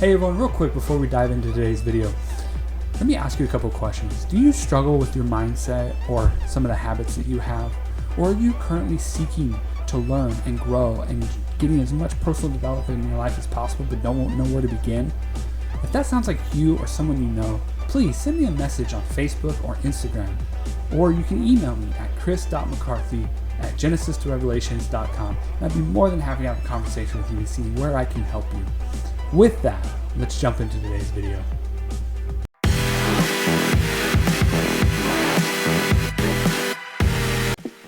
Hey everyone, real quick before we dive into today's video, let me ask you a couple of questions. Do you struggle with your mindset or some of the habits that you have? Or are you currently seeking to learn and grow and getting as much personal development in your life as possible but don't know where to begin? If that sounds like you or someone you know, please send me a message on Facebook or Instagram. Or you can email me at chris.mccarthy@genesistorevelations.com. And I'd be more than happy to have a conversation with you to see where I can help you. With that, let's jump into today's video.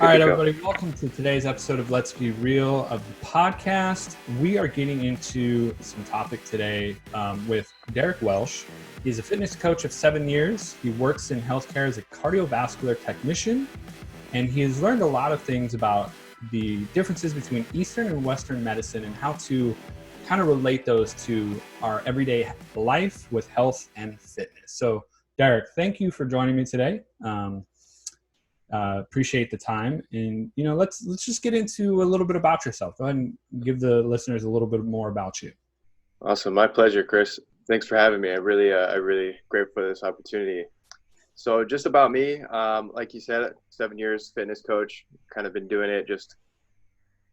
All right, everybody, welcome to today's episode of Let's Be Real of the podcast. We are getting into some topic today with Derek Welsh. He's a fitness coach of 7 years. He works in healthcare as a cardiovascular technician, and he has learned a lot of things about the differences between Eastern and Western medicine and how to kind of relate those to our everyday life with health and fitness. So, Derek, thank you for joining me today. Appreciate the time, and let's just get into a little bit about yourself. Go ahead and give the listeners a little bit more about you. Awesome, my pleasure, Chris. Thanks for having me. I really grateful for this opportunity. So, just about me, like you said, 7 years fitness coach. Kind of been doing it just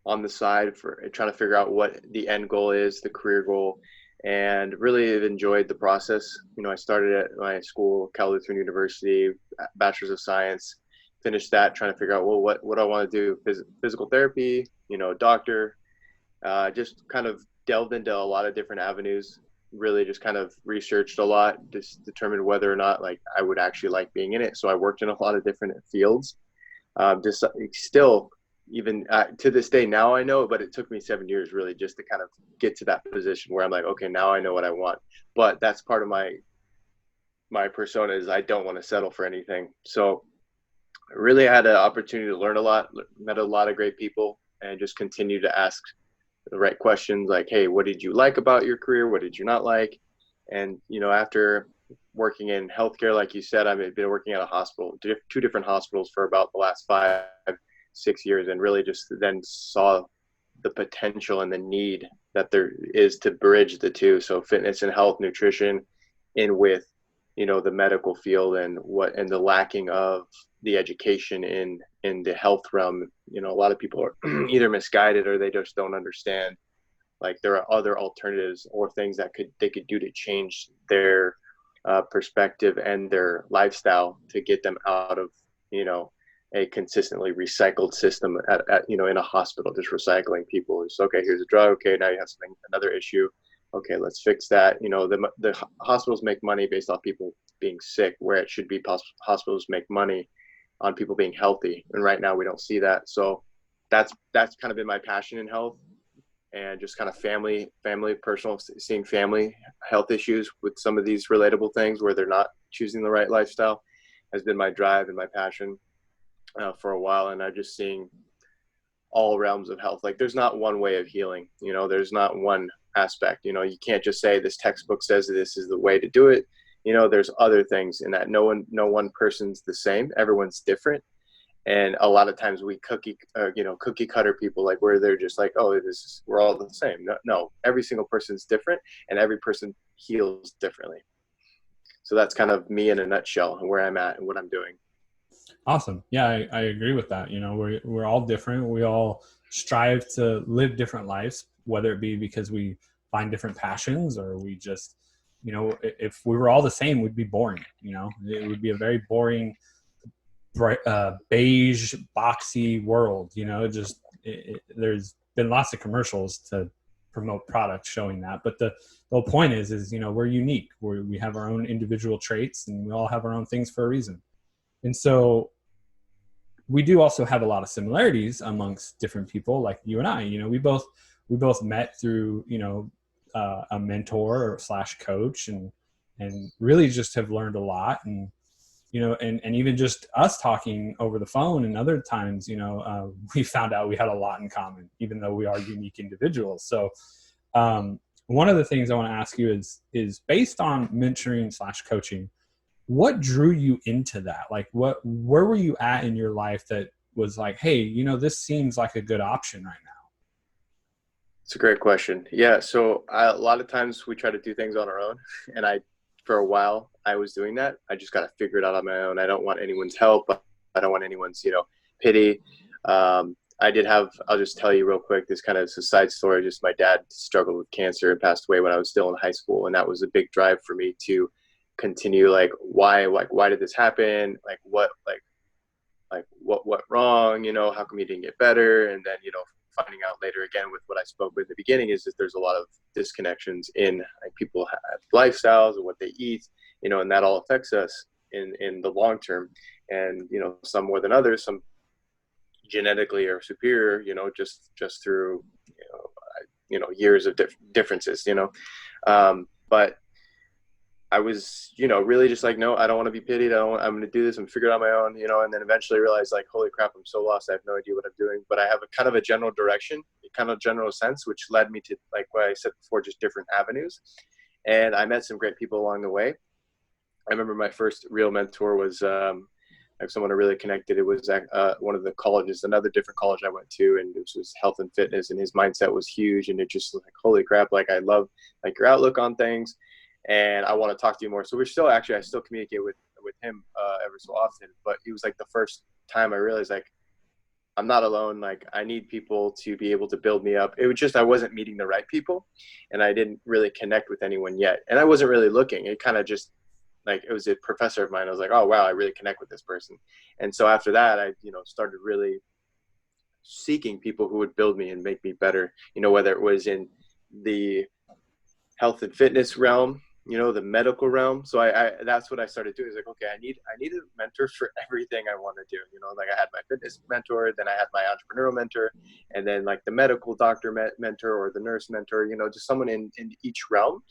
on the side for trying to figure out what the end goal is, the career goal, and really have enjoyed the process. I started at my school, Cal Lutheran University, Bachelor's of Science. Finished that, trying to figure out, well, what I want to do, physical therapy, doctor, just kind of delved into a lot of different avenues, really just kind of researched a lot, just determined whether or not I would actually like being in it. So I worked in a lot of different fields, just still even to this day now I know, but it took me 7 years really just to kind of get to that position where I'm like, okay, now I know what I want. But that's part of my persona is I don't want to settle for anything. So I really had an opportunity to learn a lot, met a lot of great people, and just continue to ask the right questions like, hey, what did you like about your career? What did you not like? And, after working in healthcare, like you said, I've been working at a hospital, two different hospitals for about the last 5-6 years, and really just then saw the potential and the need that there is to bridge the two. So fitness and health, nutrition in with, the medical field and the lacking of the education in the health realm. A lot of people are either misguided or they just don't understand there are other alternatives or things that they could do to change their perspective and their lifestyle to get them out of a consistently recycled system in a hospital, just recycling people. It's okay, here's a drug, okay, now you have another issue, okay, let's fix that. The hospitals make money based off people being sick, where it should be hospitals make money on people being healthy, and right now we don't see that. So that's kind of been my passion in health, and just kind of family personal, seeing family health issues with some of these relatable things where they're not choosing the right lifestyle has been my drive and my passion for a while. And I'm just seeing all realms of health. There's not one way of healing, there's not one aspect, you can't just say this textbook says this is the way to do it. There's other things in that. No one person's the same. Everyone's different. And a lot of times we cookie cutter people, where they're just like, oh, we're all the same. No, every single person's different, and every person heals differently. So that's kind of me in a nutshell and where I'm at and what I'm doing. Awesome. Yeah, I agree with that. We're all different. We all strive to live different lives, whether it be because we find different passions or we just, if we were all the same, we'd be boring. It would be a very boring, beige, boxy world. There's been lots of commercials to promote products showing that, but the whole point is we're unique. We have our own individual traits, and we all have our own things for a reason. And so we do also have a lot of similarities amongst different people, like you and I. We both met through a mentor / coach, and really just have learned a lot. And and even just us talking over the phone and other times, we found out we had a lot in common, even though we are unique individuals. So one of the things I want to ask you is based on mentoring / coaching, what drew you into that? Where were you at in your life that was like, hey, this seems like a good option right now? It's a great question. Yeah, so a lot of times we try to do things on our own, and for a while, I was doing that. I just got to figure it out on my own. I don't want anyone's help. I don't want anyone's, pity. I did have. I'll just tell you real quick. This kind of is a side story. Just my dad struggled with cancer and passed away when I was still in high school, and that was a big drive for me to continue. Why did this happen? What went wrong, how come you didn't get better? And then, finding out later again with what I spoke with in the beginning is that there's a lot of disconnections in people have lifestyles and what they eat, and that all affects us in the long term. And, some more than others, some genetically are superior, just through, years of differences, but I was, really just like, no, I don't want to be pitied. I'm going to do this and figure it out on my own, and then eventually realized like, holy crap, I'm so lost. I have no idea what I'm doing, but I have a kind of a general direction, a kind of general sense, which led me to, like what I said before, just different avenues. And I met some great people along the way. I remember my first real mentor was, like someone I really connected. It was one of the colleges, another different college I went to, and this was health and fitness, and his mindset was huge. And it just like, holy crap, like I love like your outlook on things, and I want to talk to you more. So I still communicate with him every so often. But it was like the first time I realized like I'm not alone. Like I need people to be able to build me up. It was just I wasn't meeting the right people, and I didn't really connect with anyone yet. And I wasn't really looking. It kind of just like it was a professor of mine. I was like, oh wow, I really connect with this person. And so after that, I started really seeking people who would build me and make me better. Whether it was in the health and fitness realm, the medical realm. So I that's what I started doing. Is like, okay, I need a mentor for everything I want to do. Like I had my fitness mentor, then I had my entrepreneurial mentor, and then like the medical doctor mentor or the nurse mentor. Just someone in each realm.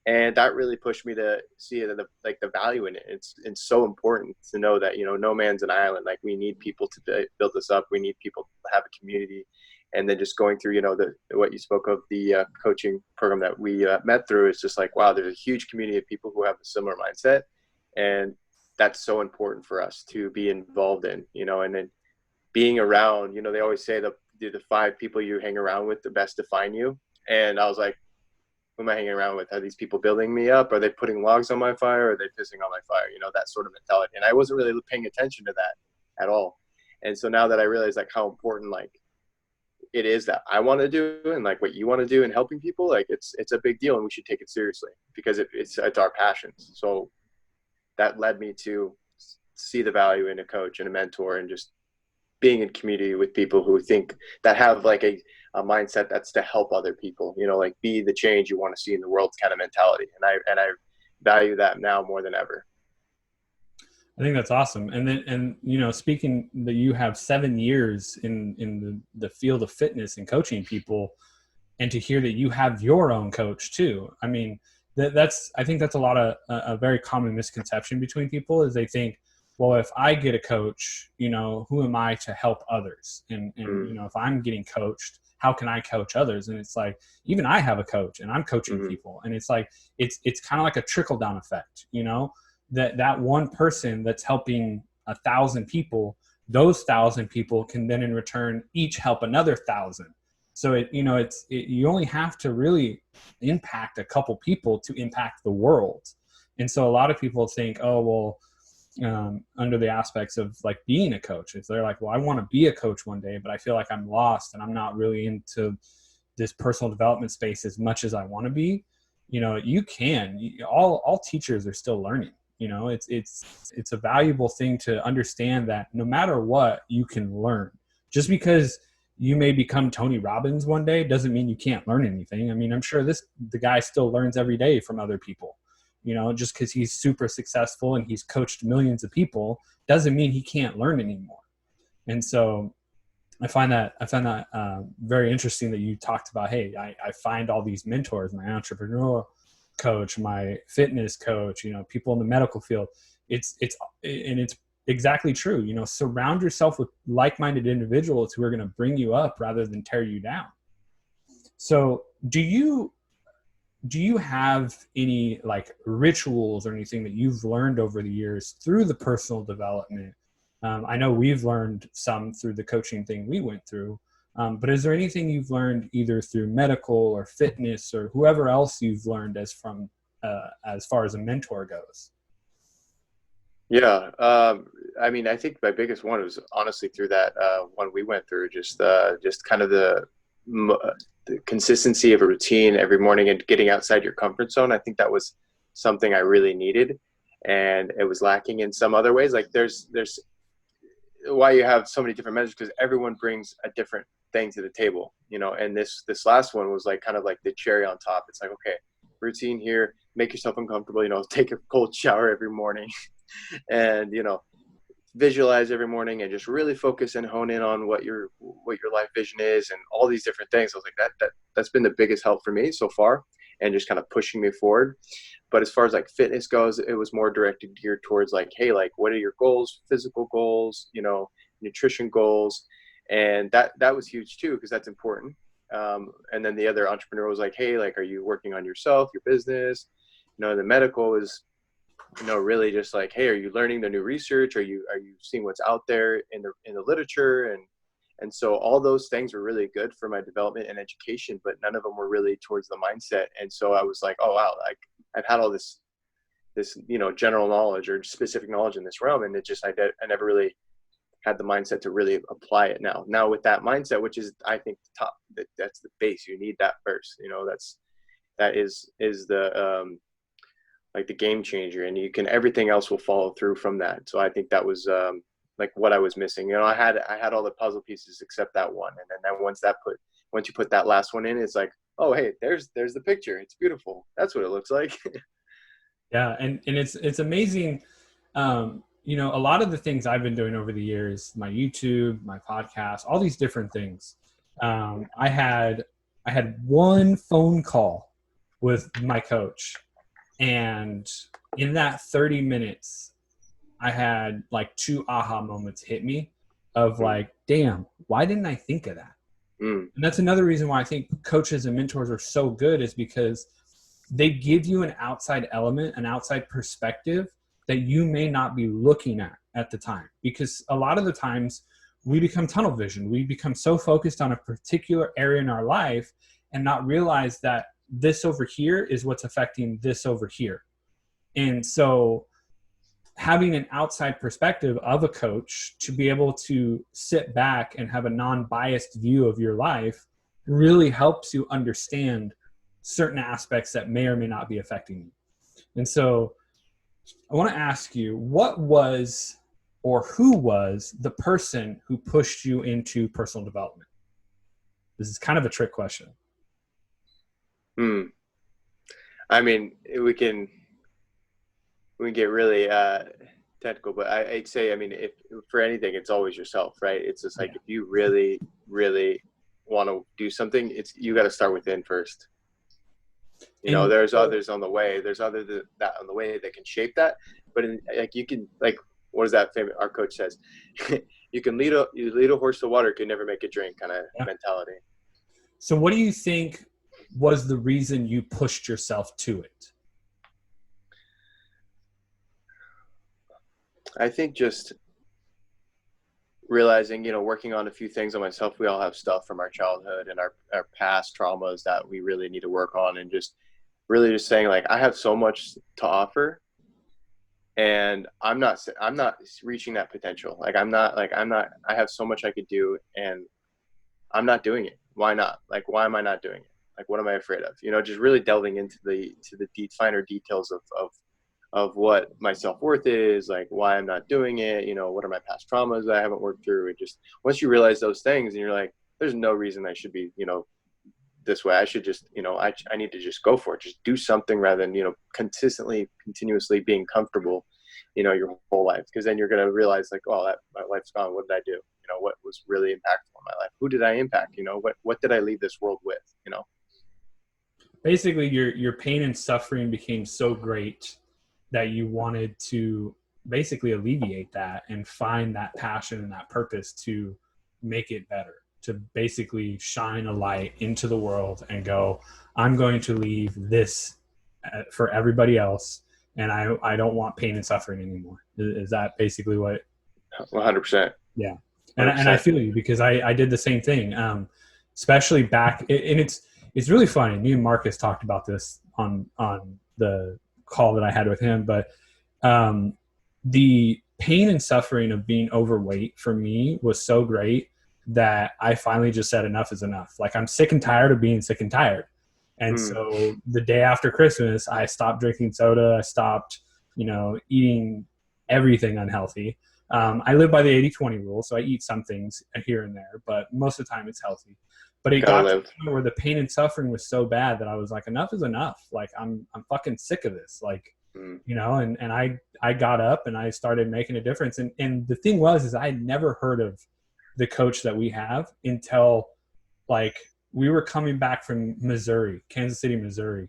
And that really pushed me to see the value in it. It's so important to know that no man's an island. Like we need people to build this up. We need people to have a community. And then just going through what you spoke of, the coaching program that we met through, is just like, wow, there's a huge community of people who have a similar mindset, and that's so important for us to be involved in. And then being around, they always say the 5 people you hang around with the best define you. And I was like, who am I hanging around with? Are these people building me up? Are they putting logs on my fire? Or are they pissing on my fire? That sort of mentality. And I wasn't really paying attention to that at all. And so now that I realize like how important like it is that I want to do and like what you want to do and helping people, like it's a big deal, and we should take it seriously because it's our passions. So that led me to see the value in a coach and a mentor, and just being in community with people who think that have like a mindset that's to help other people, like be the change you want to see in the world kind of mentality. And I value that now more than ever. I think that's awesome. And speaking that you have 7 years in the field of fitness and coaching people, and to hear that you have your own coach too. I mean, I think that's a very common misconception between people, is they think, well, if I get a coach, who am I to help others? And if I'm getting coached, how can I coach others? And it's like, even I have a coach and I'm coaching people. And it's like, it's kind of like a trickle down effect, that one person that's helping 1,000 people, those 1,000 people can then in return each help another 1,000. So you only have to really impact a couple people to impact the world. And so a lot of people think, oh, well, under the aspects of like being a coach, if they're like, well, I want to be a coach one day, but I feel like I'm lost and I'm not really into this personal development space as much as I want to be. All teachers are still learning. It's a valuable thing to understand that no matter what, you can learn. Just because you may become Tony Robbins one day doesn't mean you can't learn anything. I mean, I'm sure the guy still learns every day from other people. Just because he's super successful and he's coached millions of people doesn't mean he can't learn anymore. And so I find that very interesting that you talked about, hey, I find all these mentors, my entrepreneurial coach, my fitness coach, people in the medical field. It's exactly true. Surround yourself with like-minded individuals who are going to bring you up rather than tear you down. So do you have any like rituals or anything that you've learned over the years through the personal development? I know we've learned some through the coaching thing we went through, But is there anything you've learned either through medical or fitness or whoever else you've learned as far as a mentor goes? Yeah. I mean, I think my biggest one was honestly through that one we went through, just kind of the consistency of a routine every morning and getting outside your comfort zone. I think that was something I really needed, and it was lacking in some other ways. Like there's why you have so many different measures, because everyone brings a different thing to the table, and this last one was like kind of like the cherry on top. It's like, okay, routine here, make yourself uncomfortable, take a cold shower every morning and visualize every morning and just really focus and hone in on what your life vision is and all these different things. I was like, that's been the biggest help for me so far, and just kind of pushing me forward. But as far as like fitness goes, it was more directed geared towards like, hey, like what are your goals, physical goals, nutrition goals. And that was huge too, because that's important. And then the other entrepreneur was like, hey, like, are you working on yourself, your business? The medical is really just like, hey, are you learning the new research? Are you seeing what's out there in the literature? And so all those things were really good for my development and education, but none of them were really towards the mindset. And so I was like, oh wow, like I've had all this general knowledge or specific knowledge in this realm, and I never really had the mindset to really apply it. Now with that mindset, which is I think the top, that's the base. You need that first. That is the like the game changer, and everything else will follow through from that. So I think that was like what I was missing. I had all the puzzle pieces except that one, and then once you put that last one in, it's like, oh hey, there's the picture. It's beautiful. That's what it looks like. Yeah, and it's amazing. A lot of the things I've been doing over the years, my YouTube, my podcast, all these different things. I had one phone call with my coach, and in that 30 minutes, I had like 2 aha moments hit me of like, damn, why didn't I think of that? And that's another reason why I think coaches and mentors are so good, is because they give you an outside element, an outside perspective that you may not be looking at the time. Because a lot of the times we become tunnel vision. We become so focused on a particular area in our life and not realize that this over here is what's affecting this over here. And so having an outside perspective of a coach to be able to sit back and have a non-biased view of your life really helps you understand certain aspects that may or may not be affecting you. And so I want to ask you, what was or who was the person who pushed you into personal development? This is kind of a trick question. I mean, we can get really technical, but I'd say, I mean, if for anything, it's always yourself, right? It's just like, if you really, really want to do something, you got to start within first. There's others on the way. There's others that on the way that can shape that. But you can, like, what is that famous? Our coach says, you lead a horse to water, can never make it drink, kind of mentality. So what do you think was the reason you pushed yourself to it? I think just realizing, working on a few things on myself. We all have stuff from our childhood and our past traumas that we really need to work on, and just really just saying, like, I have so much to offer, and I'm not reaching that potential. Like, I have so much I could do, and I'm not doing it. Why not? Like, why am I not doing it? Like, what am I afraid of? Just really delving into the finer details of what my self-worth is, like why I'm not doing it, what are my past traumas that I haven't worked through. And just once you realize those things, and you're like, there's no reason I should be, this way. I should just, I need to just go for it. Just do something rather than, continuously being comfortable, your whole life. Because then you're going to realize, like, oh, my life's gone. What did I do? What was really impactful in my life? Who did I impact? What did I leave this world with? Basically, your pain and suffering became so great that you wanted to basically alleviate that and find that passion and that purpose to make it better, to basically shine a light into the world and go, I'm going to leave this for everybody else, and I don't want pain and suffering anymore. Is that basically what? 100%. Yeah. And I feel you, because I did the same thing, especially back, and it's really funny. Me and Marcus talked about this on the call that I had with him, but the pain and suffering of being overweight for me was so great that I finally just said enough is enough. Like, I'm sick and tired of being sick and tired. And so the day after Christmas, I stopped drinking soda. I stopped, eating everything unhealthy. I live by the 80-20 rule, so I eat some things here and there, but most of the time it's healthy. But it got to the point where the pain and suffering was so bad that I was like, enough is enough. Like, I'm fucking sick of this. Like, and I got up and I started making a difference. And the thing is I had never heard of the coach that we have until, like, we were coming back from Missouri, Kansas City, Missouri,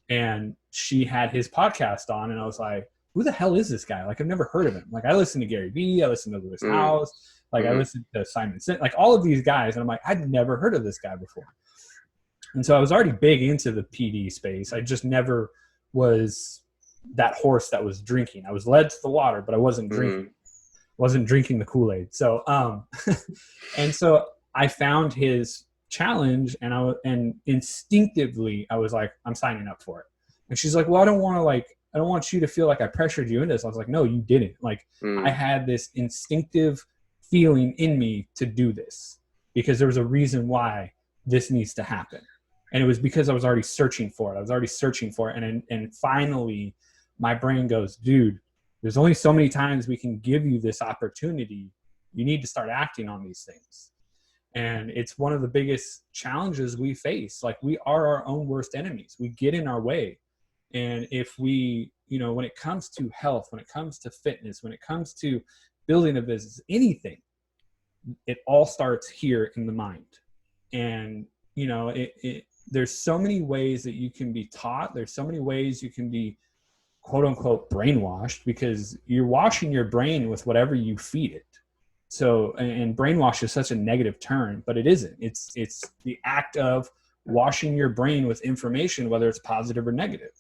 and she had his podcast on, and I was like, who the hell is this guy? Like, I've never heard of him. Like, I listened to Gary Vee, I listened to Lewis Howes, like I listened to Simon Sinek, like all of these guys, and I'm like, I'd never heard of this guy before. And so I was already big into the PD space. I just never was that horse that was drinking. I was led to the water, but I wasn't drinking the Kool-Aid. So, and so I found his challenge, and instinctively I was like, I'm signing up for it. And she's like, well, I don't want you to feel like I pressured you into this. I was like, no, you didn't. Like, I had this instinctive feeling in me to do this because there was a reason why this needs to happen. And it was because I was already searching for it. And finally my brain goes, dude, there's only so many times we can give you this opportunity. You need to start acting on these things. And it's one of the biggest challenges we face. Like, we are our own worst enemies. We get in our way. And if we, when it comes to health, when it comes to fitness, when it comes to building a business, anything, it all starts here in the mind. And, there's so many ways that you can be taught. There's so many ways you can be, quote unquote, brainwashed, because you're washing your brain with whatever you feed it. So, and brainwash is such a negative term, but it isn't. It's the act of washing your brain with information, whether it's positive or negative.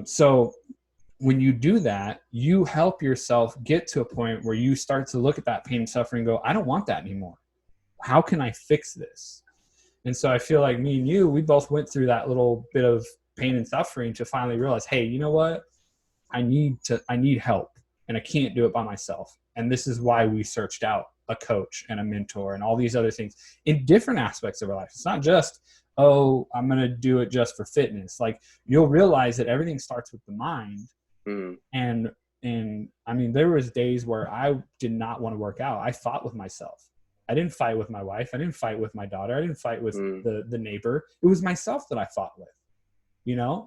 So when you do that, you help yourself get to a point where you start to look at that pain and suffering and go, I don't want that anymore. How can I fix this? And so I feel like me and you, we both went through that little bit of pain and suffering to finally realize, hey, you know what? I need help, and I can't do it by myself. And this is why we searched out a coach and a mentor and all these other things in different aspects of our life. It's not just, oh, I'm going to do it just for fitness. Like, you'll realize that everything starts with the mind. And I mean, there was days where I did not want to work out. I fought with myself. I didn't fight with my wife. I didn't fight with my daughter. I didn't fight with the neighbor. It was myself that I fought with,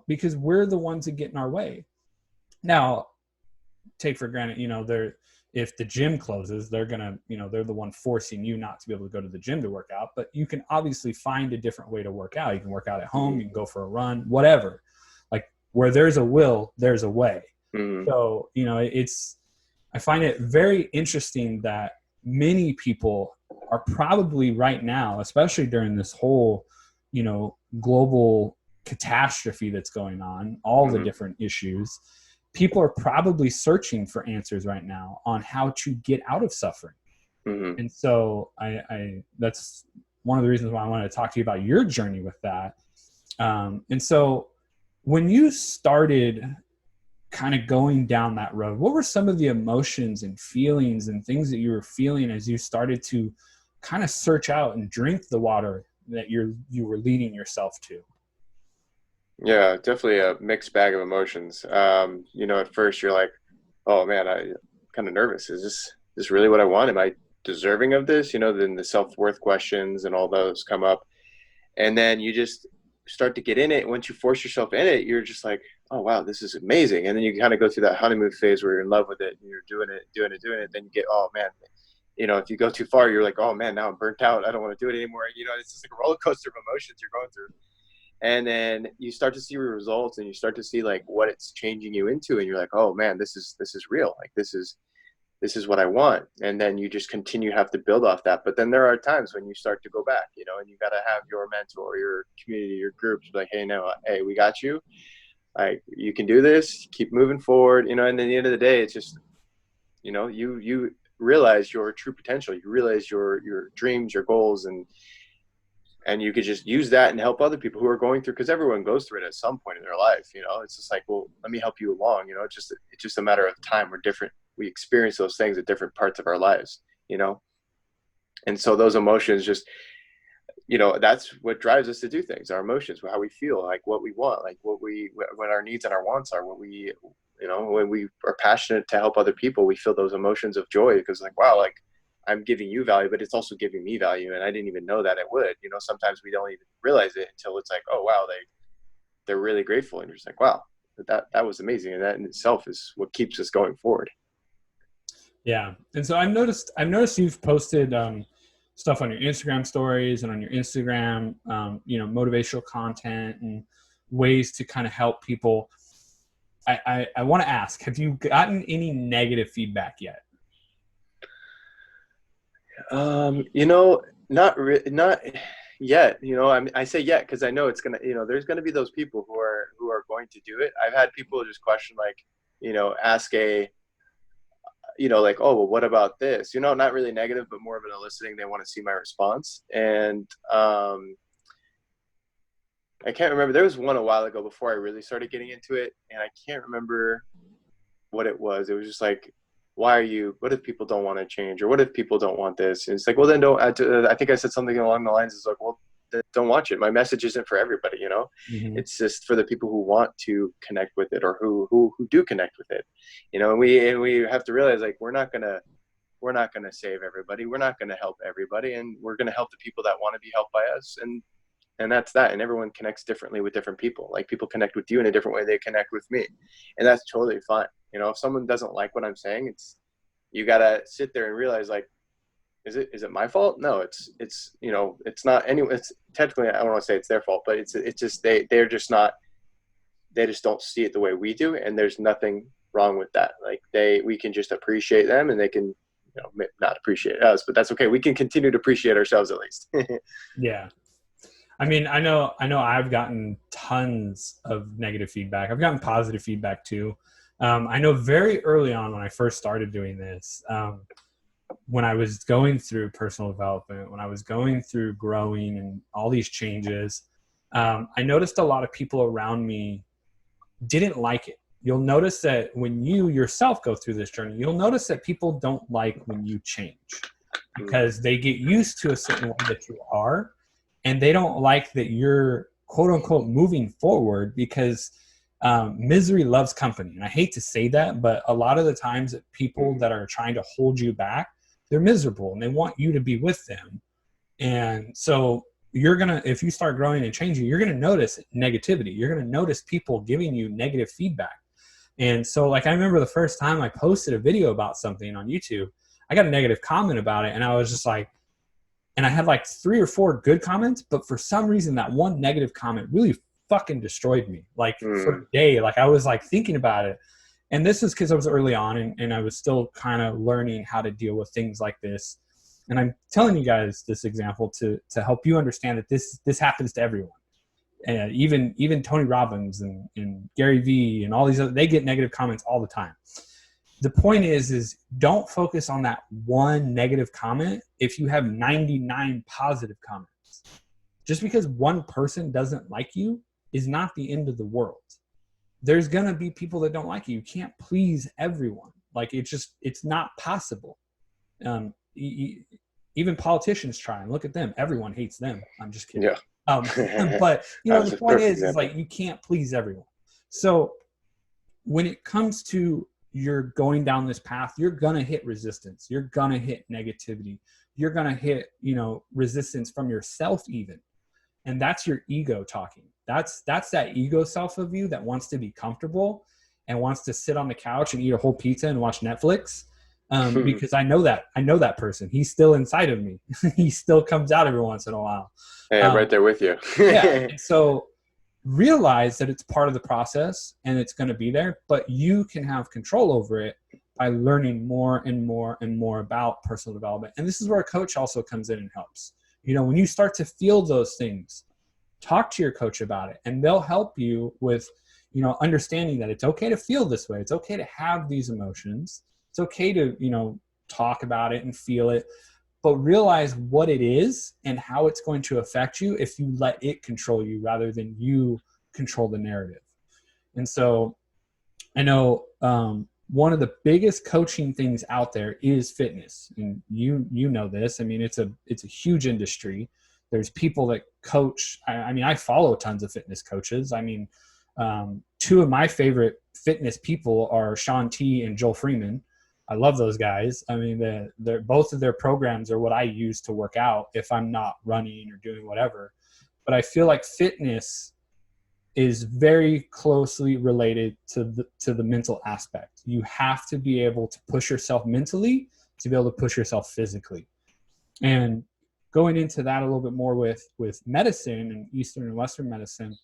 because we're the ones that get in our way. Now, take for granted, if the gym closes, they're going to, they're the one forcing you not to be able to go to the gym to work out, but you can obviously find a different way to work out. You can work out at home, you can go for a run, whatever. Like, where there's a will, there's a way. So, I find it very interesting that many people are probably right now, especially during this whole, global catastrophe that's going on, all the different issues, people are probably searching for answers right now on how to get out of suffering. And so I that's one of the reasons why I wanted to talk to you about your journey with that. And so when you started kind of going down that road, what were some of the emotions and feelings and things that you were feeling as you started to kind of search out and drink the water that you were leading yourself to? Yeah, definitely a mixed bag of emotions. At first you're like, oh man, I'm kind of nervous. Is this really what I want? Am I deserving of this? Then the self-worth questions and all those come up. And then you just start to get in it. Once you force yourself in it, you're just like, oh wow, this is amazing. And then you kind of go through that honeymoon phase where you're in love with it and you're doing it. Then you get, oh man, if you go too far, you're like, oh man, now I'm burnt out. I don't want to do it anymore. It's just like a roller coaster of emotions you're going through. And then you start to see results and you start to see like what it's changing you into. And you're like, oh man, this is real. Like, this is what I want. And then you just have to build off that. But then there are times when you start to go back, and you got to have your mentor, your community, your groups like, hey, we got you. Like, you can do this, keep moving forward, and at the end of the day, it's just, you realize your true potential. You realize your dreams, your goals, and you could just use that and help other people who are going through, because everyone goes through it at some point in their life. It's just like, well, let me help you along. It's just a matter of time. We're different. We experience those things at different parts of our lives, and so those emotions just, that's what drives us to do things. Our emotions, how we feel, like what we want, like what our needs and our wants are, when we are passionate to help other people, we feel those emotions of joy, because like, wow, like I'm giving you value, but it's also giving me value. And I didn't even know that it would. Sometimes we don't even realize it until it's like, oh, wow, they're really grateful. And you're just like, wow, that was amazing. And that in itself is what keeps us going forward. Yeah. And so I've noticed you've posted stuff on your Instagram stories and on your Instagram, motivational content and ways to kind of help people. I want to ask, have you gotten any negative feedback yet? Not yet. I say yet because I know it's gonna. There's gonna be those people who are going to do it. I've had people just question, like, ask like, oh, well, what about this? Not really negative, but more of an eliciting. They want to see my response, and I can't remember. There was one a while ago before I really started getting into it, and I can't remember what it was. It was just like, what if people don't want to change, or what if people don't want this? And it's like, well, then don't. I think I said something along the lines, is like, well, then don't watch it. My message isn't for everybody, Mm-hmm. It's just for the people who want to connect with it, or who do connect with it, and we have to realize, like, we're not gonna save everybody. We're not gonna help everybody, and we're gonna help the people that want to be helped by us. And that's that. And everyone connects differently with different people. Like, people connect with you in a different way they connect with me. And that's totally fine. If someone doesn't like what I'm saying, you got to sit there and realize, like, is it my fault? No, it's not anyone. It's technically, I don't want to say it's their fault, but it's just, they just don't see it the way we do. And there's nothing wrong with that. Like, we can just appreciate them, and they can, not appreciate us, but that's okay. We can continue to appreciate ourselves, at least. Yeah. I mean, I know I've gotten tons of negative feedback. I've gotten positive feedback too. I know very early on, when I first started doing this, when I was going through personal development, when I was going through growing and all these changes, I noticed a lot of people around me didn't like it. You'll notice that when you yourself go through this journey, you'll notice that people don't like when you change, because they get used to a certain way that you are. And they don't like that you're, quote unquote, moving forward, because misery loves company. And I hate to say that, but a lot of the times that people that are trying to hold you back, they're miserable and they want you to be with them. And so if you start growing and changing, you're going to notice negativity. You're going to notice people giving you negative feedback. And so, like, I remember the first time I posted a video about something on YouTube, I got a negative comment about it. And I was just like, and I had like 3 or 4 good comments, but for some reason that one negative comment really fucking destroyed me. Like, for a day, like I was like thinking about it. And this is because I was early on and I was still kind of learning how to deal with things like this. And I'm telling you guys this example to help you understand that this happens to everyone. And even Tony Robbins and Gary Vee and all these other, they get negative comments all the time. The point is don't focus on that one negative comment if you have 99 positive comments. Just because one person doesn't like you is not the end of the world. There's going to be people that don't like you. You can't please everyone. Like, it's not possible. Even politicians try, and look at them. Everyone hates them. I'm just kidding. Yeah. But the point is like, you can't please everyone. So when it comes to you're going down this path, you're going to hit resistance. You're going to hit negativity. You're going to hit, resistance from yourself even. And that's your ego talking. That's that ego self of you that wants to be comfortable and wants to sit on the couch and eat a whole pizza and watch Netflix. Because I know that person. He's still inside of me. He still comes out every once in a while. Hey, I'm right there with you. Yeah. And so realize that it's part of the process and it's going to be there, but you can have control over it by learning more and more and more about personal development. And this is where a coach also comes in and helps. When you start to feel those things, talk to your coach about it, and they'll help you with, understanding that it's okay to feel this way. It's okay to have these emotions. It's okay to, talk about it and feel it, but realize what it is and how it's going to affect you if you let it control you rather than you control the narrative. And so I know one of the biggest coaching things out there is fitness, and you know this. I mean, it's a huge industry. There's people that coach. I mean, I follow tons of fitness coaches. I mean, two of my favorite fitness people are Sean T and Joel Freeman. I love those guys. I mean, they're both of their programs are what I use to work out if I'm not running or doing whatever. But I feel like fitness is very closely related to the mental aspect. You have to be able to push yourself mentally to be able to push yourself physically. And going into that a little bit more with medicine and Eastern and Western medicine,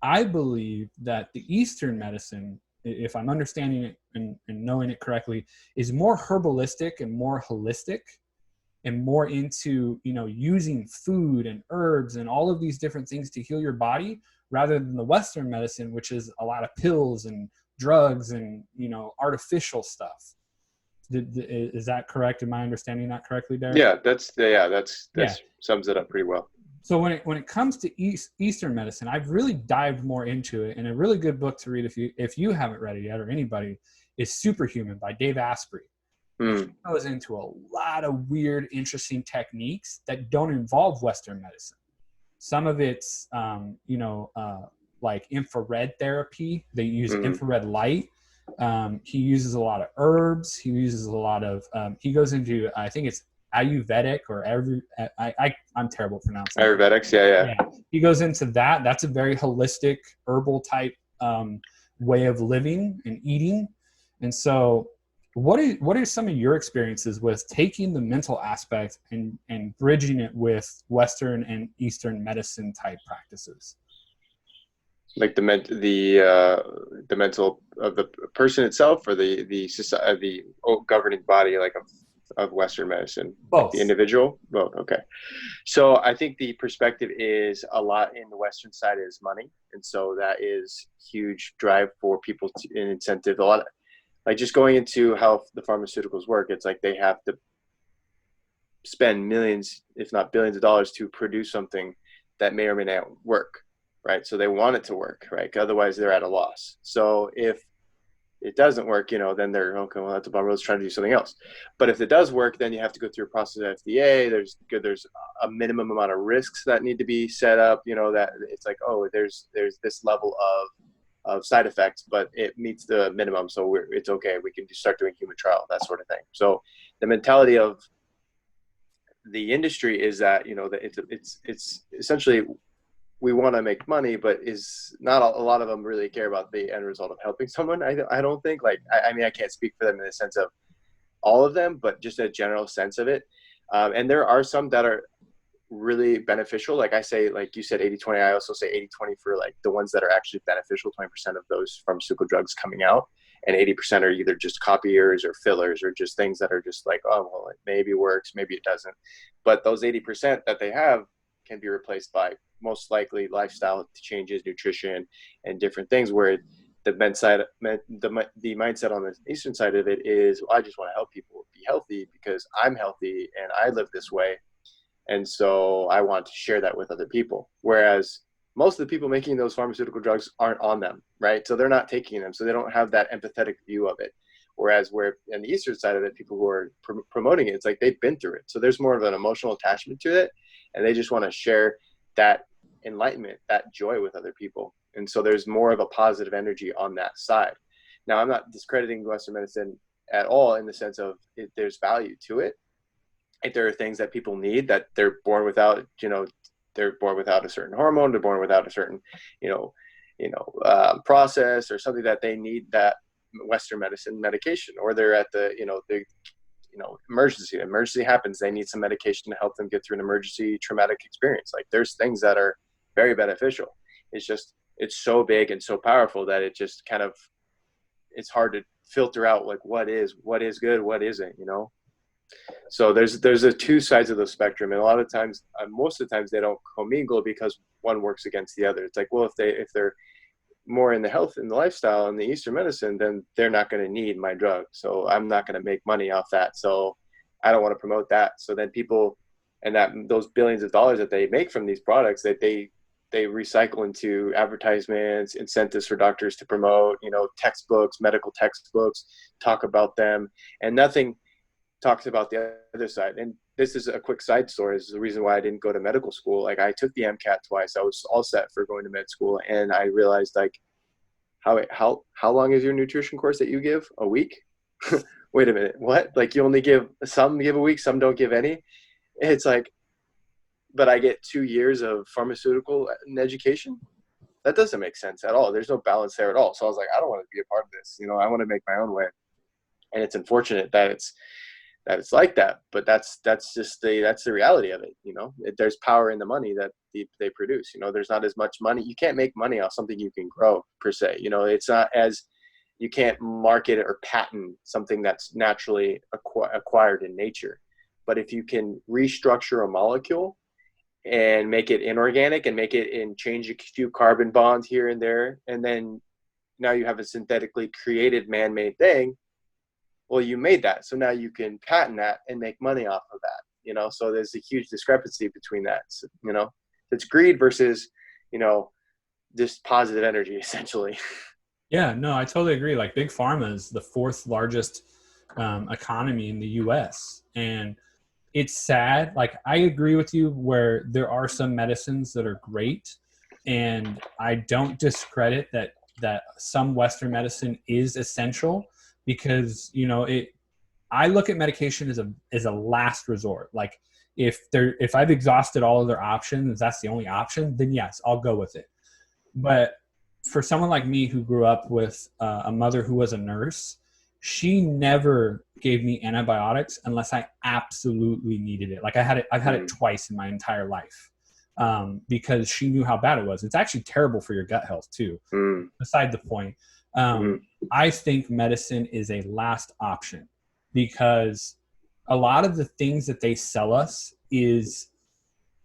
I believe that the Eastern medicine, if I'm understanding it and knowing it correctly, is more herbalistic and more holistic and more into, using food and herbs and all of these different things to heal your body, rather than the Western medicine, which is a lot of pills and drugs and, artificial stuff. Is that correct? Am I understanding that correctly, Derek? Yeah, that's sums it up pretty well. So when it comes to Eastern medicine, I've really dived more into it, and a really good book to read if you haven't read it yet, or anybody, is Superhuman by Dave Asprey. It goes into a lot of weird, interesting techniques that don't involve Western medicine. Some of it's, like infrared therapy. They use infrared light. He uses a lot of herbs. He uses a lot of, he goes into, I think it's Ayurvedic or I'm terrible at pronouncing it. Ayurvedics, yeah. He goes into that. That's a very holistic herbal type way of living and eating. And so what are some of your experiences with taking the mental aspect and bridging it with Western and Eastern medicine type practices? Like the mental of the person itself, or the society, the governing body, like of Western medicine? Both. Like the individual? Both. Okay. So I think the perspective is a lot in the Western side is money. And so that is huge drive for people to an incentive. A lot of, like, just going into how the pharmaceuticals work, it's like they have to spend millions, if not billions of dollars to produce something that may or may not work, right? So they want it to work, right? Otherwise they're at a loss. So if it doesn't work, then they're, okay, well, that's a bummer, let's try to do something else. But if it does work, then you have to go through a process of FDA. There's a minimum amount of risks that need to be set up, that it's like, oh, there's this level of side effects, but it meets the minimum, so it's okay. We can start doing human trial, that sort of thing. So the mentality of the industry is that that it's essentially, we want to make money, but is not a lot of them really care about the end result of helping someone. I don't think, like, I mean, I can't speak for them in the sense of all of them, but just a general sense of it. And there are some that are really beneficial. Like I say, like you said, 80-20, I also say 80-20 for like the ones that are actually beneficial, 20% of those pharmaceutical drugs coming out, and 80% are either just copiers or fillers or just things that are just like, oh, well, it maybe works, maybe it doesn't. But those 80% that they have can be replaced by most likely lifestyle changes, nutrition, and different things, where the mindset on the Eastern side of it is, well, I just want to help people be healthy because I'm healthy and I live this way. And so I want to share that with other people. Whereas most of the people making those pharmaceutical drugs aren't on them, right? So they're not taking them. So they don't have that empathetic view of it. Whereas where on the Eastern side of it, people who are promoting it, it's like they've been through it. So there's more of an emotional attachment to it. And they just want to share that enlightenment, that joy with other people. And so there's more of a positive energy on that side. Now, I'm not discrediting Western medicine at all in the sense of there's value to it. If there are things that people need that they're born without, they're born without a certain hormone, they're born without a certain, process or something that they need, that Western medicine medication, or they're at the, emergency happens. They need some medication to help them get through an emergency traumatic experience. Like, there's things that are very beneficial. It's just, it's so big and so powerful that it just kind of, it's hard to filter out like what is good, what isn't, So there's the two sides of the spectrum, and a lot of times, most of the times, they don't commingle because one works against the other. It's like, well, if they're more in the health and the lifestyle and the Eastern medicine, then they're not going to need my drug. So I'm not going to make money off that. So I don't want to promote that. So then people, and that those billions of dollars that they make from these products, that they recycle into advertisements, incentives for doctors to promote, textbooks, medical textbooks, talk about them, and nothing talks about the other side. And this is a quick side story. This is the reason why I didn't go to medical school. Like, I took the MCAT twice. I was all set for going to med school, and I realized, like, how long is your nutrition course that you give? A week? Wait a minute, what? Like, you only give some, give a week, some don't give any? It's like, but I get 2 years of pharmaceutical education? That doesn't make sense at all. There's no balance there at all. So I was like, I don't want to be a part of this. I want to make my own way. And it's unfortunate that it's like that, but that's the reality of it. There's power in the money that they produce. There's not as much money. You can't make money off something you can grow, per se. It's not as, you can't market it or patent something that's naturally acquired in nature. But if you can restructure a molecule and make it inorganic and change a few carbon bonds here and there, and then now you have a synthetically created man-made thing. Well, you made that, so now you can patent that and make money off of that. So there's a huge discrepancy between that. So, it's greed versus just positive energy, essentially. Yeah, no, I totally agree. Like, big pharma is the fourth largest economy in the US, and it's sad. Like, I agree with you where there are some medicines that are great, and I don't discredit that some Western medicine is essential, because I look at medication as a last resort. Like, if I've exhausted all of their options, that's the only option, then yes, I'll go with it. But for someone like me who grew up with a mother who was a nurse, she never gave me antibiotics unless I absolutely needed it. Like, I've had it twice in my entire life, because she knew how bad it was. It's actually terrible for your gut health too. Beside the point. I think medicine is a last option, because a lot of the things that they sell us is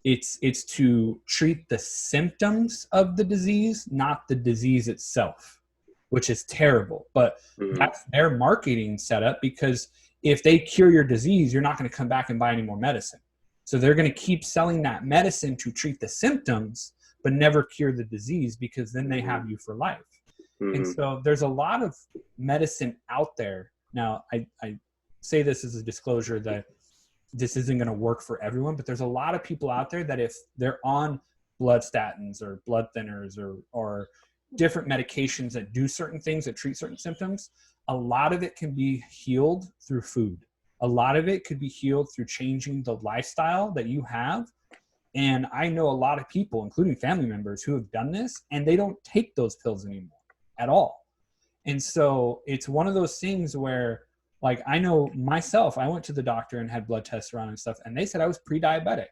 it's to treat the symptoms of the disease, not the disease itself, which is terrible. But that's their marketing setup, because if they cure your disease, you're not going to come back and buy any more medicine. So they're going to keep selling that medicine to treat the symptoms, but never cure the disease, because then they have you for life. And so there's a lot of medicine out there. Now, I say this as a disclosure that this isn't going to work for everyone, but there's a lot of people out there that if they're on blood statins or blood thinners or different medications that do certain things that treat certain symptoms, a lot of it can be healed through food. A lot of it could be healed through changing the lifestyle that you have. And I know a lot of people, including family members, who have done this, and they don't take those pills anymore at all. And so it's one of those things where, like, I know myself, I went to the doctor and had blood tests around and stuff, and they said I was pre-diabetic.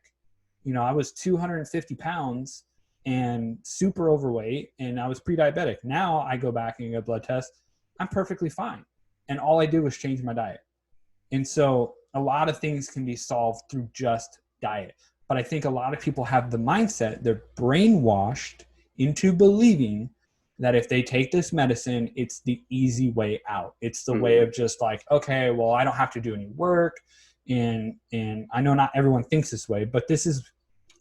I was 250 pounds and super overweight, and I was pre-diabetic. Now I go back and get a blood test, I'm perfectly fine. And all I did was change my diet. And so a lot of things can be solved through just diet. But I think a lot of people have the mindset, they're brainwashed into believing that if they take this medicine, it's the easy way out. It's the way of just like, okay, well, I don't have to do any work. And I know not everyone thinks this way, but this is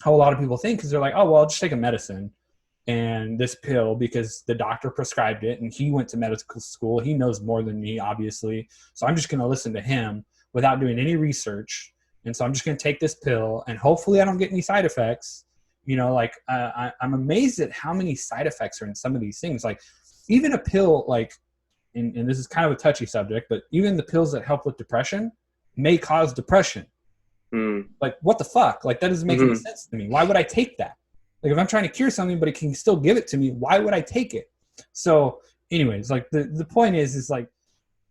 how a lot of people think, because they're like, oh, well, I'll just take a medicine and this pill because the doctor prescribed it and he went to medical school. He knows more than me, obviously. So I'm just going to listen to him without doing any research. And so I'm just going to take this pill and hopefully I don't get any side effects. I'm amazed at how many side effects are in some of these things. Like, even a pill, like, and this is kind of a touchy subject, but even the pills that help with depression may cause depression. Like, what the fuck? Like, that doesn't make any sense to me. Why would I take that? Like, if I'm trying to cure something, but it can still give it to me, why would I take it? So anyways, like, the point is like,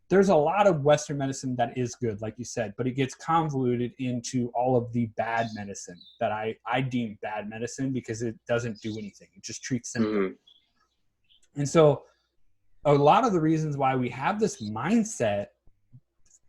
there's a lot of Western medicine that is good, like you said, but it gets convoluted into all of the bad medicine that I deem bad medicine, because it doesn't do anything. It just treats symptoms. And so a lot of the reasons why we have this mindset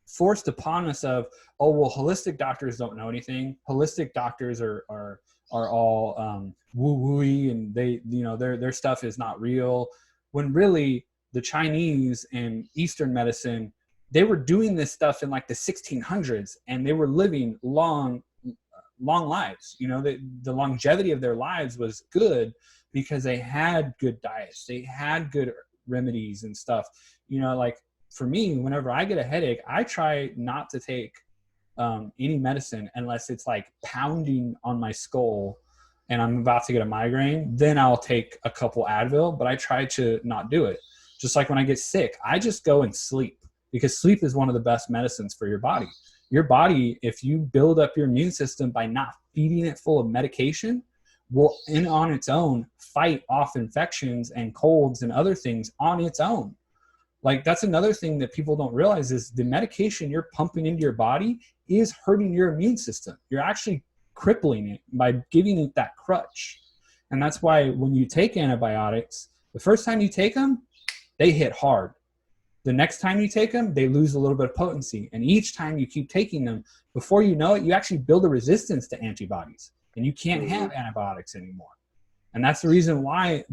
forced upon us of, oh, well, holistic doctors don't know anything. Holistic doctors are all woo-wooey, and they, their stuff is not real. when really the Chinese and Eastern medicine, they were doing this stuff in like the 1600s, and they were living long lives. The longevity of their lives was good because they had good diets, they had good remedies and stuff. Like for me, whenever I get a headache, I try not to take any medicine unless it's like pounding on my skull and I'm about to get a migraine. Then I'll take a couple Advil, but I try to not do it. Just like when I get sick, I just go and sleep, because sleep is one of the best medicines for your body. Your body, if you build up your immune system by not feeding it full of medication, will on its own fight off infections and colds and other things on its own. Like that's another thing that people don't realize, is the medication you're pumping into your body is hurting your immune system. You're actually crippling it by giving it that crutch. And that's why when you take antibiotics, the first time you take them, they hit hard. The next time you take them, they lose a little bit of potency. And each time you keep taking them, before you know it, you actually build a resistance to antibodies, and you can't have antibiotics anymore. And that's the reason why,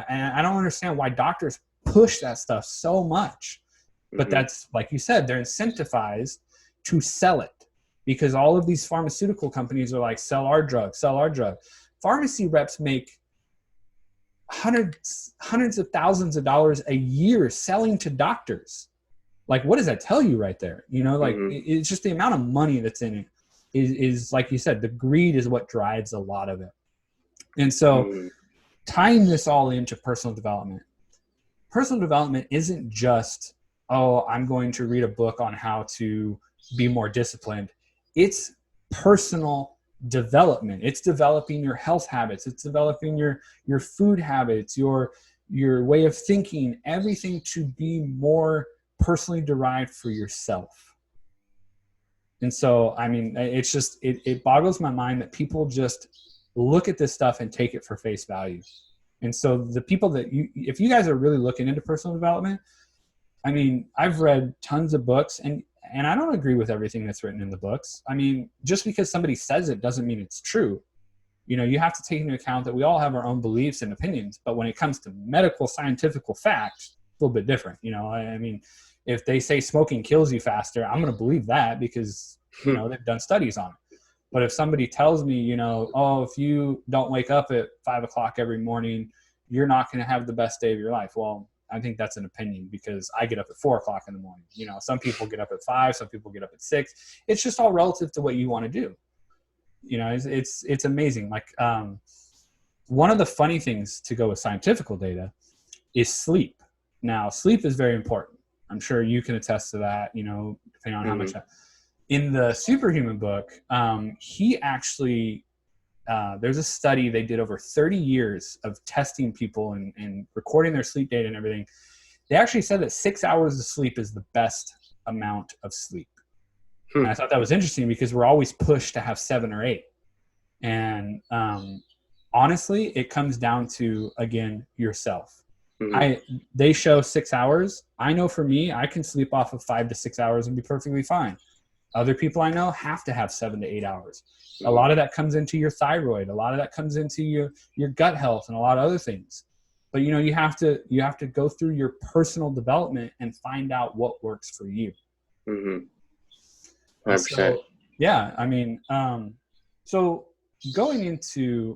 and I don't understand why doctors push that stuff so much. But that's, like you said, they're incentivized to sell it, because all of these pharmaceutical companies are like, sell our drug, sell our drug. Pharmacy reps make hundreds of thousands of dollars a year selling to doctors. Like, what does that tell you right there? It's just the amount of money that's in it is like you said, the greed is what drives a lot of it. And so tying this all into personal development isn't just, oh, I'm going to read a book on how to be more disciplined. It's personal development. It's developing your health habits. It's developing your food habits, your way of thinking, everything to be more personally derived for yourself. And so, I mean, it's just, it boggles my mind that people just look at this stuff and take it for face value. And so the people that if you guys are really looking into personal development, I mean, I've read tons of books, and I don't agree with everything that's written in the books. I mean, just because somebody says it doesn't mean it's true. You have to take into account that we all have our own beliefs and opinions, but when it comes to medical, scientific facts, it's a little bit different. I mean, if they say smoking kills you faster, I'm going to believe that because, they've done studies on it. But if somebody tells me, oh, if you don't wake up at 5 o'clock every morning, you're not going to have the best day of your life. Well, I think that's an opinion, because I get up at 4 o'clock in the morning. Some people get up at 5, some people get up at 6. It's just all relative to what you want to do. It's amazing. Like, one of the funny things to go with scientific data is sleep. Now, sleep is very important. I'm sure you can attest to that, depending on how much. In the Superhuman book, he actually, there's a study they did over 30 years of testing people and recording their sleep data and everything. They actually said that 6 hours of sleep is the best amount of sleep. And I thought that was interesting, because we're always pushed to have 7 or 8. And honestly, it comes down to, again, yourself. They show 6 hours. I know for me, I can sleep off of 5 to 6 hours and be perfectly fine. Other people I know have to have 7 to 8 hours. A lot of that comes into your thyroid. A lot of that comes into your gut health and a lot of other things. But you have to go through your personal development and find out what works for you. 100%. So, yeah, I mean, so going into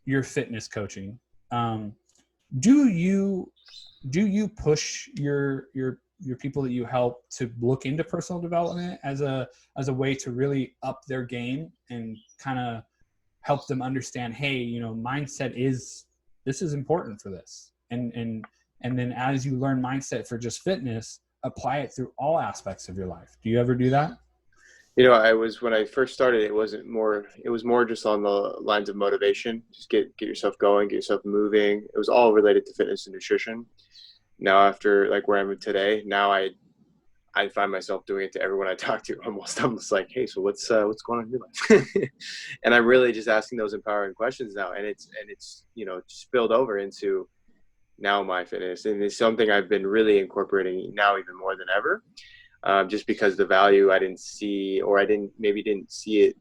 your fitness coaching, do you push your people that you help to look into personal development as a way to really up their game and kind of help them understand, hey, mindset is important for this. And then as you learn mindset for just fitness, apply it through all aspects of your life. Do you ever do that? When I first started, it was more just on the lines of motivation. Just get yourself going, get yourself moving. It was all related to fitness and nutrition. Now, after like where I'm at today, now I find myself doing it to everyone I talk to. I'm almost like, hey, so what's going on in your life? And I'm really just asking those empowering questions now, and it's spilled over into now my fitness, and it's something I've been really incorporating now even more than ever, just because the value I didn't see, or I didn't see it.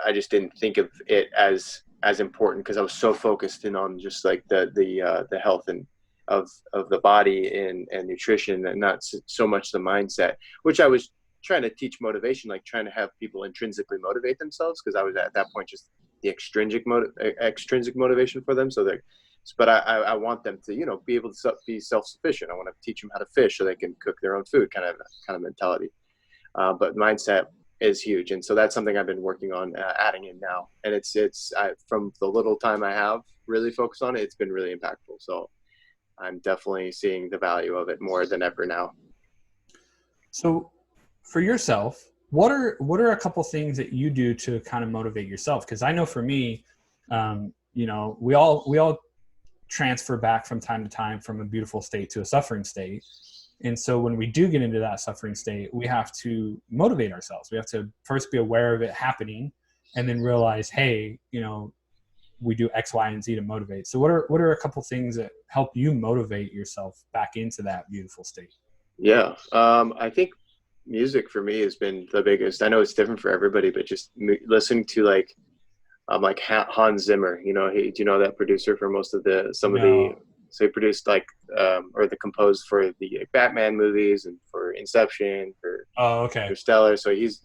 I just didn't think of it as important because I was so focused in on just like the health and of the body and nutrition, and not so much the mindset, which I was trying to teach motivation, like trying to have people intrinsically motivate themselves, because I was at that point just the extrinsic motivation for them. So they're, but I want them to, be able to be self-sufficient. I want to teach them how to fish so they can cook their own food, kind of mentality. But mindset is huge, and so that's something I've been working on adding in now. And from the little time I have really focused on it, it's been really impactful. So I'm definitely seeing the value of it more than ever now. So for yourself, what are a couple things that you do to kind of motivate yourself? Because I know for me, we all transfer back from time to time from a beautiful state to a suffering state. And so when we do get into that suffering state, we have to motivate ourselves. We have to first be aware of it happening and then realize, hey, we do X, Y, and Z to motivate. So what are a couple things that help you motivate yourself back into that beautiful state? Yeah. I think music for me has been the biggest. I know it's different for everybody, but just listening to like Hans Zimmer, do you know that producer for most of so he produced or the composed for the Batman movies and for Inception, for Interstellar. So he's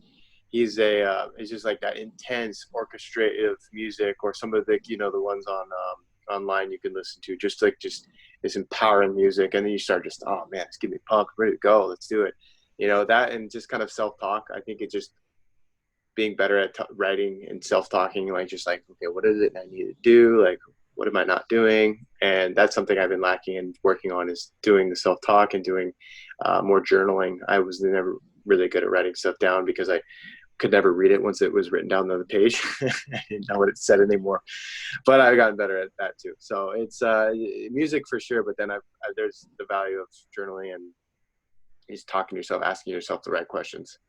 just like that intense orchestrative music, or some of the the ones on online you can listen to, just this empowering music, and then you start just, oh man, it's getting me pumped, ready to go, let's do it. That, and just kind of self-talk. I think it's just being better at writing and self-talking, okay, what is it I need to do? Like, what am I not doing? And that's something I've been lacking and working on, is doing the self-talk and doing more journaling. I was never really good at writing stuff down because I could never read it once it was written down on the page. I didn't know what it said anymore, but I've gotten better at that too. So it's music for sure, but then there's the value of journaling and just talking to yourself, asking yourself the right questions.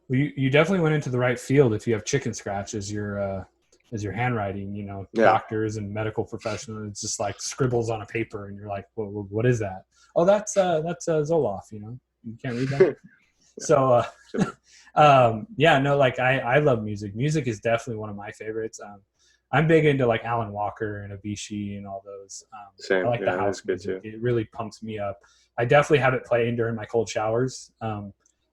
Well, you definitely went into the right field if you have chicken scratch as your handwriting. Yeah. Doctors and medical professionals, it's just like scribbles on a paper, and you're like, well, what is that? Oh, that's Zoloft. You can't read that. So, I love music. Music is definitely one of my favorites. I'm big into like Alan Walker and Avicii and all those. Same. I like the house music. It really pumps me up. I definitely have it playing during my cold showers.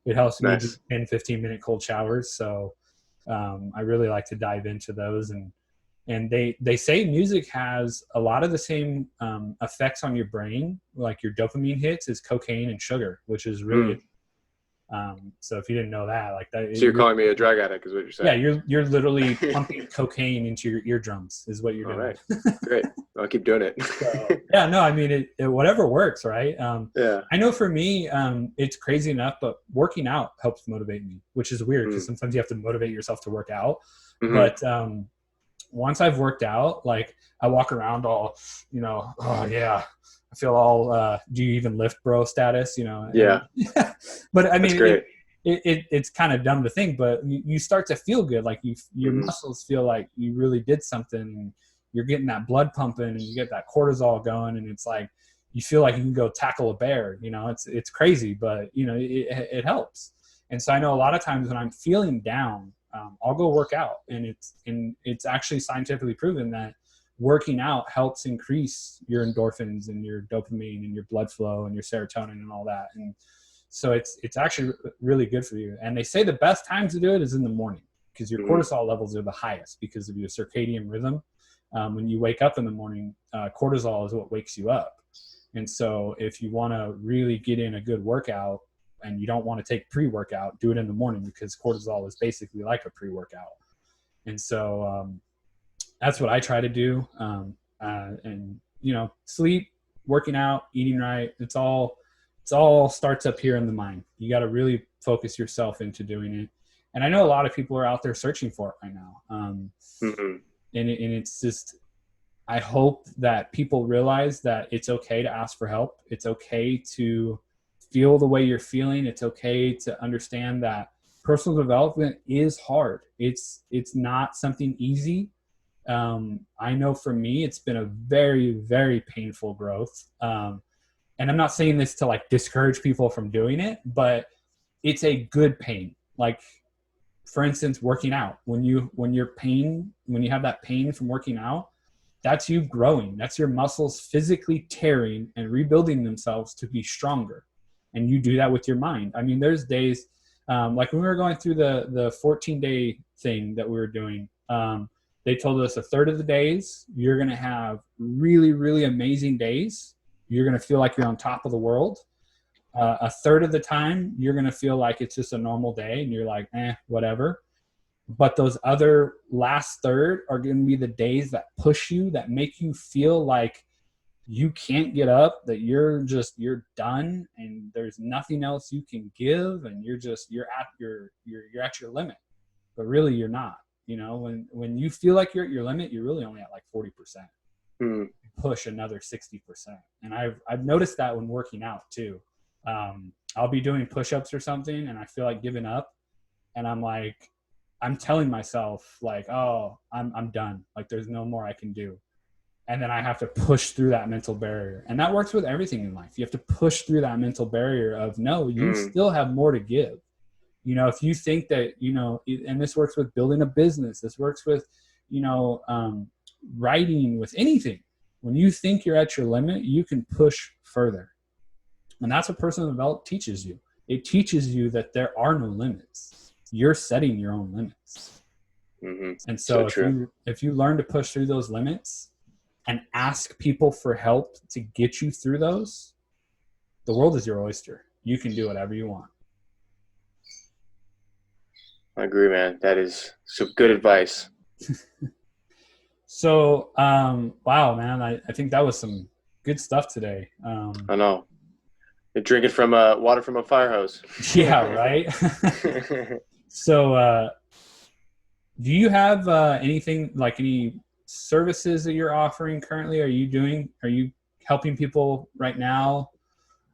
It helps me do 10, 15-minute cold showers. So I really like to dive into those. And they say music has a lot of the same effects on your brain, like your dopamine hits, as cocaine and sugar, which is really so if you didn't know that, like that. So you're calling me a drug addict, is what you're saying? Yeah, you're literally pumping cocaine into your eardrums, is what you're doing. All right, great. I'll keep doing it. I mean, it whatever works, right? Yeah. I know for me, it's crazy enough, but working out helps motivate me, which is weird because sometimes you have to motivate yourself to work out. Mm-hmm. But once I've worked out, like I walk around all, oh yeah, I feel all, do you even lift, bro status, Yeah. But I mean, it's kind of dumb to think, but you start to feel good. Like your muscles feel like you really did something, and you're getting that blood pumping, and you get that cortisol going, and it's like, you feel like you can go tackle a bear, it's crazy, but it helps. And so I know a lot of times when I'm feeling down, I'll go work out, and it's actually scientifically proven that working out helps increase your endorphins and your dopamine and your blood flow and your serotonin and all that. And so it's actually really good for you. And they say the best time to do it is in the morning, because your cortisol levels are the highest because of your circadian rhythm. When you wake up in the morning, cortisol is what wakes you up. And so if you want to really get in a good workout and you don't want to take pre-workout, do it in the morning, because cortisol is basically like a pre-workout. And so that's what I try to do. And sleep, working out, eating right, it's all starts up here in the mind. You got to really focus yourself into doing it. And I know a lot of people are out there searching for it right now. And it's just, I hope that people realize that it's okay to ask for help. It's okay to feel the way you're feeling. It's okay to understand that personal development is hard. It's not something easy. I know for me, it's been a very, very painful growth. And I'm not saying this to like discourage people from doing it, but it's a good pain. Like, for instance, working out, when you have that pain from working out, that's you growing. That's your muscles physically tearing and rebuilding themselves to be stronger. And you do that with your mind. I mean, there's days, like when we were going through the 14-day thing that we were doing, they told us a third of the days, you're going to have really, really amazing days. You're going to feel like you're on top of the world. A third of the time, you're going to feel like it's just a normal day and you're like, whatever. But those other last third are going to be the days that push you, that make you feel like you can't get up, that you're done and there's nothing else you can give. And you're at your limit, but really you're not. You know, when you feel like you're at your limit, you're really only at like 40%. Push another 60%. And I've noticed that when working out too. I'll be doing push-ups or something and I feel like giving up, and I'm telling myself like, oh, I'm done. Like there's no more I can do. And then I have to push through that mental barrier. And that works with everything in life. You have to push through that mental barrier of, no, you still have more to give. You know, if you think that, you know, and this works with building a business, this works with, you know, writing, with anything. When you think you're at your limit, you can push further. And that's what personal development teaches you. It teaches you that there are no limits. You're setting your own limits. And so if you learn to push through those limits and ask people for help to get you through those, the world is your oyster. You can do whatever you want. I agree, man. That is some good advice. So, wow, man, I think that was some good stuff today. I know. You're drinking from water from a fire hose. Yeah, right. So, do you have anything, like any services that you're offering currently? Are you helping people right now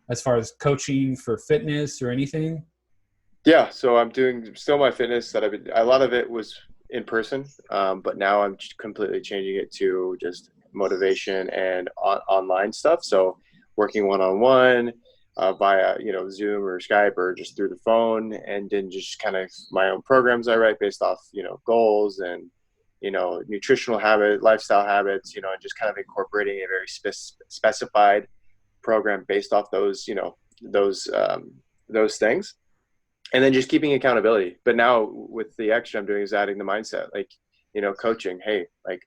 as far as coaching for fitness or anything? Yeah, so I'm doing still my fitness that a lot of it was in person, but now I'm completely changing it to just motivation and online stuff. So working one-on-one via, you know, Zoom or Skype or just through the phone, and then just kind of my own programs I write based off, you know, goals and, you know, nutritional habits, lifestyle habits, you know, and just kind of incorporating a very specified program based off those, you know, those things. And then just keeping accountability. But now with the extra I'm doing is adding the mindset, like, you know, coaching. Hey, like,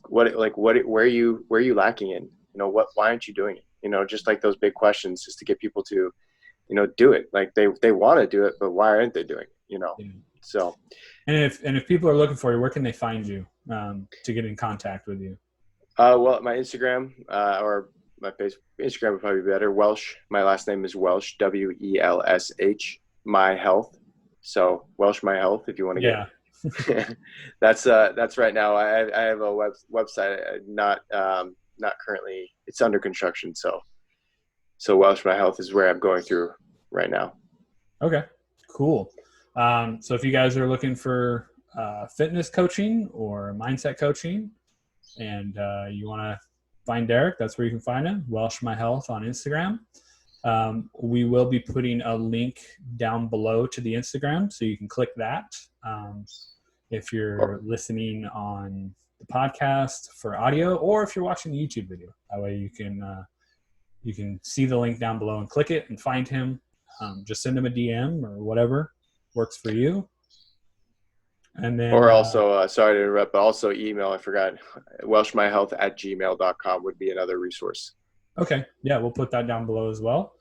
where are you lacking in? You know, why aren't you doing it? You know, just like those big questions, just to get people to, you know, do it. Like they want to do it, but why aren't they doing it? You know? Yeah. So. And if people are looking for you, where can they find you to get in contact with you? Well, my Instagram or my Instagram would probably be better. Welsh. My last name is Welsh, WELSH. My Health. So Welsh My Health, if you want to get. That's right now. I have a website, not currently. It's under construction. So Welsh My Health is where I'm going through right now. Okay, cool. So if you guys are looking for fitness coaching or mindset coaching, and you want to find Derek, that's where you can find him. Welsh My Health on Instagram. We will be putting a link down below to the Instagram, so you can click that. If you're listening on the podcast for audio, or if you're watching the YouTube video, that way you can see the link down below and click it and find him. Just send him a DM or whatever works for you. And then, or also, sorry to interrupt, but also email. I forgot. welshmyhealth@gmail.com would be another resource. Okay. Yeah, we'll put that down below as well.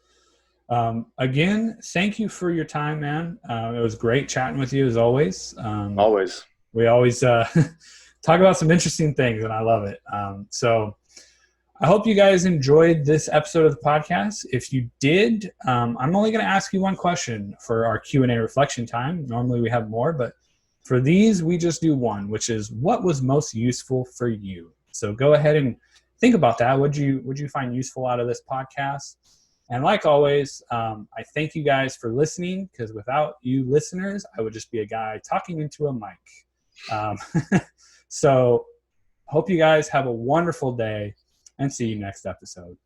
Again, thank you for your time, man. It was great chatting with you as always. Always. We always talk about some interesting things, and I love it. So I hope you guys enjoyed this episode of the podcast. If you did, I'm only going to ask you one question for our Q&A reflection time. Normally we have more, but for these, we just do one, which is, what was most useful for you? So go ahead and think about that. Would you find useful out of this podcast? And like always, I thank you guys for listening, because without you listeners, I would just be a guy talking into a mic. So hope you guys have a wonderful day, and see you next episode.